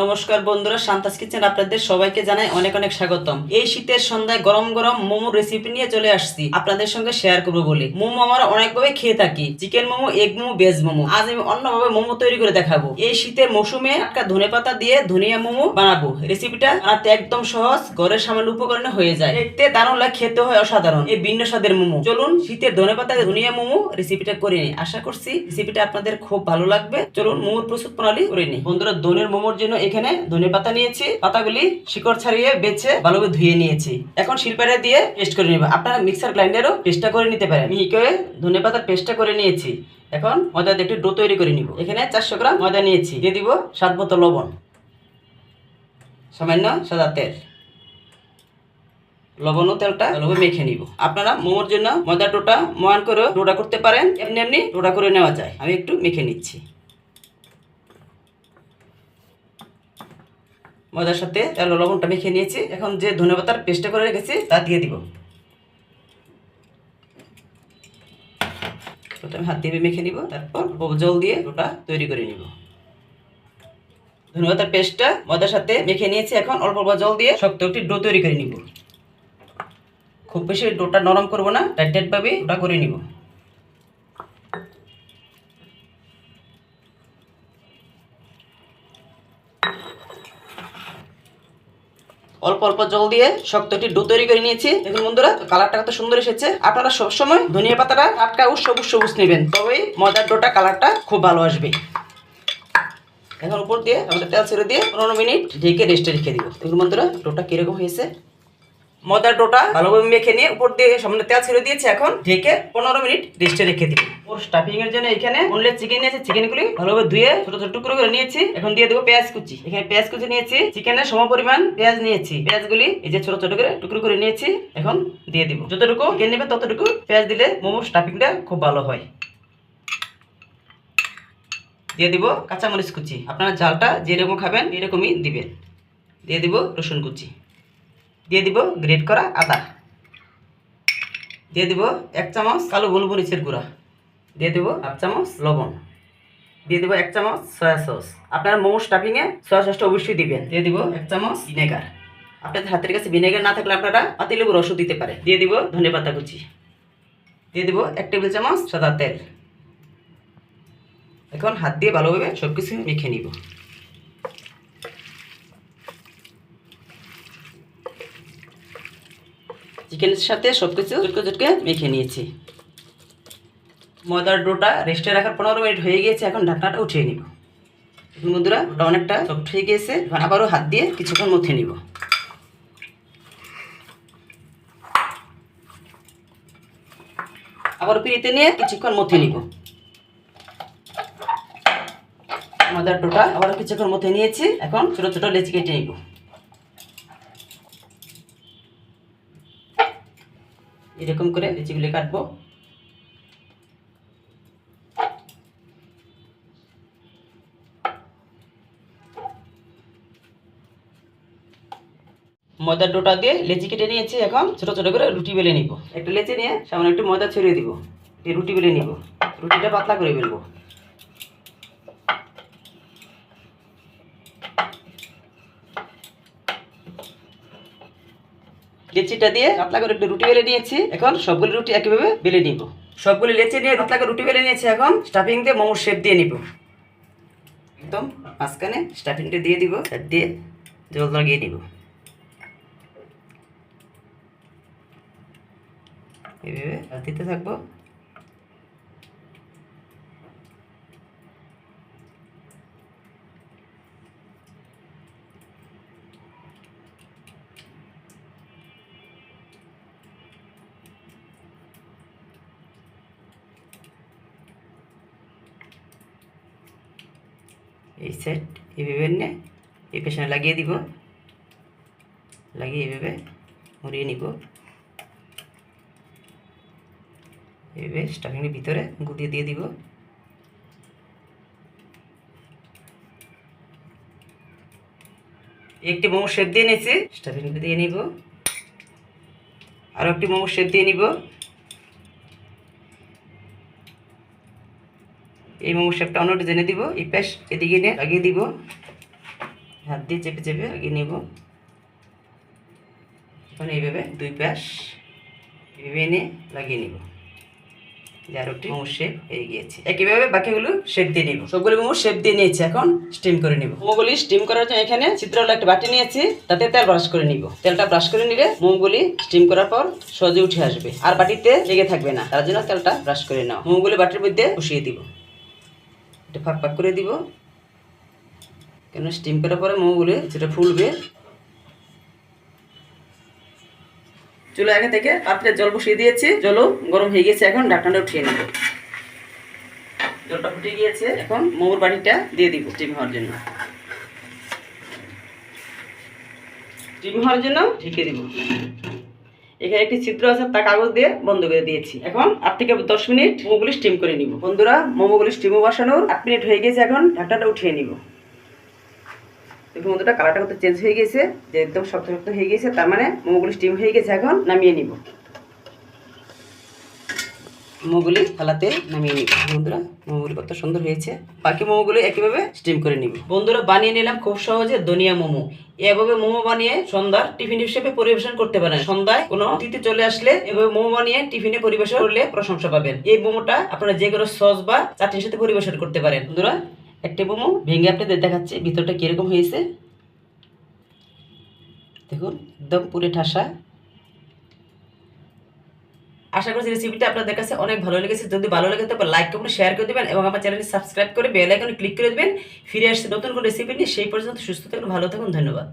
নমস্কার বন্ধুরা, শান্তাস কিচেন আপনাদের সবাইকে জানাই অনেক অনেক স্বাগতম। এই শীতের সন্ধ্যায় গরম গরম মোমো রেসিপি নিয়ে চলে আসছি আপনাদের সঙ্গে শেয়ার করবো বলে। মোমো আমরা অনেকভাবে খেয়ে থাকি, chicken momo, egg momo, veg momo. আজ আমি অন্যভাবে মোমো তৈরি করে দেখাবো। এই শীতের মৌসুমে একটা ধনেপাতা দিয়ে ধনিয়া মোমো বানাবো। রেসিপিটা বানাতে একদম সহজ, ঘরের সামান্য উপকরণে হয়ে যায়। দেখতে দারুণ লাগে, খেতে হয় অসাধারণ। এই ভিন্ন স্বাদের মোমো। চলুন শীতের ধনেপাতা দিয়ে ধনিয়া মোমো রেসিপিটা করে নিই। আশা করছি রেসিপিটা আপনাদের খুব ভালো লাগবে। চলুন মোমোর প্রস্তুত প্রণালী করে নিই। বন্ধুরা, ধনের মোমোর জন্য এখানে ধনে পাতা নিয়েছি। পাতাগুলি শিকড় ছাড়িয়ে বেছে ভালোভাবে ধুয়ে নিয়েছি। এখন শিলপাটা দিয়ে পেস্ট করে নিব। আপনারা মিক্সার গ্রাইন্ডারও পেস্টটা করে নিতে পারেন। মিহি করে ধনে পাতার পেস্টটা করে নিয়েছি। এখন ময়দা দিয়ে একটু ডো তৈরি করে নিব। এখানে 400 গ্রাম ময়দা নিয়েছি। দিয়ে দিব স্বাদ মতো লবণ, সামান্য সাদা তেল। লবণ ও তেলটা ভালোভাবে মেখে নিব। আপনারা মোমোর জন্য ময়দা ডোটা ময়ান করে ডোটা করতে পারেন, এমনি এমনি ডোটা করে নেওয়া যায়। আমি একটু মেখে নিচ্ছি। ময়দার সাথে তেল ও লবণটা মেখে নিয়েছি। এখন যে ধনেপাতার পেস্টটা করে রেখেছি তা দিয়ে দিব। প্রথমে হাত দিয়ে মেখে নিব, তারপর জল দিয়ে ওটা তৈরি করে নিব। ধনেপাতার পেস্টটা ময়দার সাথে মেখে নিয়েছি। এখন অল্প অল্প জল দিয়ে শক্ত একটি ডো তৈরি করে নিব। খুব বেশি ডোটা নরম করব না, টাইট টাইট ভাবে ওটা করে নিব। অল্প অল্প জল দিয়ে শক্ত একটি ডো তৈরি করে নিয়েছি। দেখুন বন্ধুরা, কালারটা কত সুন্দর এসেছে। আপনারা সবসময় ধনিয়া পাতাটা টাটকা ও সবুজ সবুজ নেবেন, তবেই ময়দার ডোটা কালারটা খুব ভালো আসবে। এখন উপর দিয়ে আমাদের তেল ছেড়ে দিয়ে 15 মিনিট ঢেকে রেস্টে রেখে দিব। দেখুন বন্ধুরা, ডোটা কিরকম হয়েছে। ময়দার ডোটা ভালোভাবে মেখে নিয়ে উপর দিয়ে সামনে তেল ছেড়ে দিয়েছে। এখন ঢেকে 15 মিনিট রেস্টে রেখে দিব। ওর স্টাফিং এর জন্য এখানে বোনলেস চিকেন নিয়েছি। চিকেনগুলি ভালোভাবে ধুয়ে ছোট ছোট টুকরো করে নিয়েছি। এখন দিয়ে দেবো পেঁয়াজ কুচি। এখানে পেঁয়াজ কুচি নিয়েছি। চিকেনের সম পরিমাণ পেঁয়াজ নিয়েছি। পেঁয়াজগুলি এই যে ছোট ছোট করে টুকরো করে নিয়েছি। এখন দিয়ে দিব। যতটুকু চিকেন নেবে ততটুকু পেঁয়াজ দিলে মোমোর স্টাফিংটা খুব ভালো হয়। দিয়ে দিব কাঁচামরিচ কুচি। আপনারা ঝালটা যেরকম খাবেন এরকমই দিবেন। দিয়ে দিব রসুন কুচি। দিয়ে দিব গ্রেট করা আদা। দিয়ে দিব 1 চামচ কালো গোলমরিচের গুঁড়া। দিয়ে দিব 1/2 চামচ লবণ। দিয়ে দিব 1 চামচ সয়া সস। আপনারা মোমো স্টাফিংয়ে সয়া সসটা অবশ্যই দিবেন। দিয়ে দিব 1 চামচ ভিনেগার। আপনাদের হাতের কাছে ভিনেগার না থাকলে আপনারা পাতিলেবু রসও দিতে পারে। দিয়ে দিব ধনেপাতা কুচি। দিয়ে দিব 1 টেবিল চামচ সাদা তেল। এখন হাত দিয়ে ভালোভাবে সবকিছু মেখে নিব। চিকেনের সাথে সবকিছু চটকে চটকে মেখে নিয়েছি। ময়দার ডোটা রেস্টে রাখার 15 মিনিট হয়ে গিয়েছে। এখন ঢাকনাটা উঠিয়ে নিব। বন্ধুরা, ওটা অনেকটা সফট হয়ে গিয়েছে। এখন আবারও হাত দিয়ে কিছুক্ষণ মথে নিব। আবার পিড়িতে নিয়ে কিছুক্ষণ মথে নিব। ময়দার ডোটা আবারও কিছুক্ষণ মথে নিয়েছি। এখন ছোট ছোট লেচি কেটে নিব। এরকম করে লেচিগুলি কাটবো। ময়দার ডোটা দিয়ে লেচি কেটে নিয়েছি। এখন ছোট ছোট করে রুটি বেলে নিব। একটা লেচি নিয়ে সামান্য একটু ময়দা ছড়িয়ে দিব। এই রুটি বেলে নিব। রুটিটা পাতলা করে বেলবো। লেচিটা দিয়ে পাতলা করে একটু রুটি বেলে নিয়েছি। এখন সবগুলি রুটি একইভাবে বেলে নিব। সবগুলি লেচি নিয়ে পাতলা করে রুটি বেলে নিয়েছি। এখন স্টাফিং দিয়ে মোমোর শেপ দিয়ে নিব। একদম মাঝখানে স্টাফিংটা দিয়ে দিব। দিয়ে জল লাগিয়ে নিব। এইভাবে দিতে থাকবো। এই সাইড এইভাবে নিয়ে এই পেছনে লাগিয়ে দিব। লাগিয়ে এইভাবে মুড়িয়ে নিব। এইভাবে স্টাফিংয়ের ভিতরে গুঁতিয়ে দিয়ে দিব। একটি মোমো শেপ দিয়ে নিয়েছি। স্টাফিং দিয়ে নিব। আরও একটি মোমো শেপ দিয়ে নিব। এই মোমো শেপটা অন্য ডিজাইনে দিব। এই পাশ এদিকে নিয়ে লাগিয়ে দিব। হাত দিয়ে চেপে চেপে লাগিয়ে নেব। এখন এইভাবে দুই পাশ এইভাবে এনে লাগিয়ে নিব। আরেকটি মোমো শেপ হয়ে গিয়েছে। একইভাবে বাকিগুলো শেপ দিয়ে নিব। সবগুলো মোমো শেপ দিয়ে নিয়েছি, এখন স্টিম করে নিব। মোমোগুলি স্টিম করার জন্য এখানে ছিদ্রওয়ালা একটা বাটি নিয়েছি, তাতে তেল ব্রাশ করে নিব। তেলটা ব্রাশ করে নিলে মোমোগুলি স্টিম করার পর সহজে উঠে আসবে আর বাটিতে লেগে থাকবে না, তার জন্য তেলটা ব্রাশ করে নাও। মোমোগুলি বাটির মধ্যে বসিয়ে দিব, এটা ফাঁক ফাঁক করে দিব, কেন স্টিম করার পরে মোমোগুলি সেটা ফুলবে। চুলা আগে থেকে পাত্রে জল বসিয়ে দিয়েছি, জলও গরম হয়ে গেছে, এখন ঢাকনাটা উঠিয়ে নেব। জলটা ফুটে গিয়েছে, এখন মোমোর বাটিটা দিয়ে দিব স্টিম হওয়ার জন্য। স্টিম হওয়ার জন্য ঢেকে দিব। এখানে একটি ছিদ্র আছে, তা কাগজ দিয়ে বন্ধ করে দিয়েছি। এখন 8 থেকে 10 মিনিট মোমোগুলি স্টিম করে নিব। বন্ধুরা, মোমোগুলি স্টিমে বসানোর 8 মিনিট হয়ে গেছে, এখন ঢাকনাটা উঠিয়ে নিব। দেখুন বন্ধুরা, কালারটা কত চেঞ্জ হয়ে গেছে, যে একদম শক্ত শক্ত হয়ে গেছে, তার মানে মোমোগুলি স্টিম হয়ে গেছে। এখন নামিয়ে নিব, মোমোগুলি থালাতে নামিয়ে নিব। বন্ধুরা, মোমোগুলি কত সুন্দর হয়েছে। বাকি মোমোগুলি একইভাবে স্টিম করে নিব। বন্ধুরা, বানিয়ে নিলাম খুব সহজে ধনিয়া মোমো। এভাবে মোমো বানিয়ে সন্ধ্যার টিফিন হিসেবে পরিবেশন করতে পারেন। সন্ধ্যায় কোনো অতিথি চলে আসলে এভাবে মোমো বানিয়ে টিফিনে পরিবেশন করলে প্রশংসা পাবেন। এই মোমোটা আপনারা যে কোনো সস বা চাটনির সাথে পরিবেশন করতে পারেন। বন্ধুরা, একটা মোমো ভেঙে আপনাদের দেখাচ্ছি ভিতরটা কিরকম হয়েছে। দেখুন, একদম পুরে ঠাসা। আশা করছি রেসিপিটা আপনাদের কাছে অনেক ভালো লেগেছে। যদি ভালো লেগে তবে লাইক কমেন্ট শেয়ার করে দেবেন এবং আমার চ্যানেলটি সাবস্ক্রাইব করে বেল আইকনে ক্লিক করে দেবেন। ফিরে আসছে নতুন কোনো রেসিপি নিয়ে। সেই পর্যন্ত সুস্থ থাকুন, ভালো থাকুন, ধন্যবাদ।